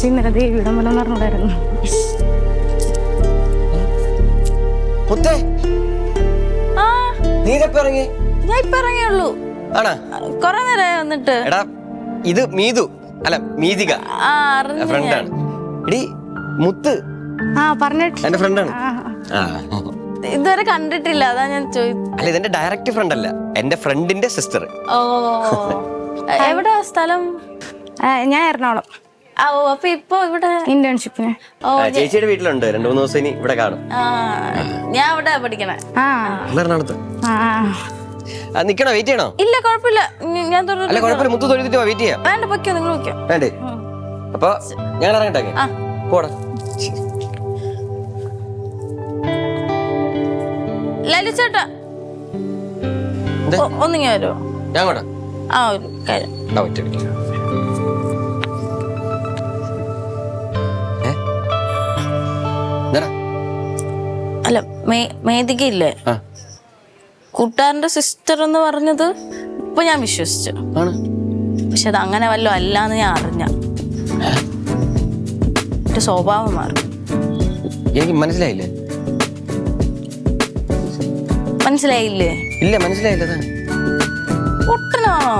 ഇന്നലെ ദേവിയുടെ മൂലം പറഞ്ഞിട്ടായിരുന്നു. ഞാൻ ഇപ്പൊ ഇറങ്ങിയുള്ളൂ. കൊറേ നേരമായി വന്നിട്ട്. ഇത് മീതു അല്ല മീതിക ഫ്രണ്ടാണ്. മുത്ത് പറഞ്ഞിട്ട് എന്റെ ഫ്രണ്ടാണ്. ഇതുവരെ കണ്ടിട്ടില്ല, അതാ ഞാൻ ചോദിച്ചു. അല്ല ഇതെന്റെ ഡയറക്റ്റ് ഫ്രണ്ട് അല്ല, എന്റെ ഫ്രണ്ടിന്റെ സിസ്റ്റർ. ഓ എവിടാ സ്ഥലം? ഞാൻ എറണാകുളം. അപ്പൊ ഇപ്പൊ ഇവിടെ ഇന്റേൺഷിപ്പിന്. ചേച്ചിയുടെ വീട്ടിലുണ്ട്, 2-3 ദിവസം ഇനി ഇവിടെ കാണും. ഞാൻ അവിടെ പഠിക്കണേ. എറണാകുളത്ത് നിക്കണോ? വെയിറ്റ് ചെയ്യണോ? ഇല്ല കുഴപ്പമില്ല, ഞാൻ അല്ല കുഴപ്പമില്ല, മുത്ത് തൊഴുതിട്ട് വെയിറ്റ് ചെയ്യാം. വേണ്ട പൊക്കോ, നിങ്ങൾ പൊക്കോ. വേണ്ടേ? അപ്പൊ ഞാൻ ഇറങ്ങട്ടെ. പോടാ ലലിച്ചേട്ടാ, ഒന്നിങ്ങ വരുമോ? ഞാൻ കൂടാ. ഒരു കാര്യം. അല്ല മേധികയില്ലേ, കൂട്ടുകാരന്റെ സിസ്റ്റർ എന്ന് പറഞ്ഞത് ഇപ്പൊ ഞാൻ വിശ്വസിച്ചു. പക്ഷെ അത് അങ്ങനെ വല്ലോ അല്ലാന്ന് ഞാൻ അറിഞ്ഞ സ്വഭാവം മാറി. എനിക്ക് മനസ്സിലായില്ലേ? മനസ്സിലായില്ലേ? ഇല്ല മനസ്സിലായില്ല. പൊട്ടനാണോ?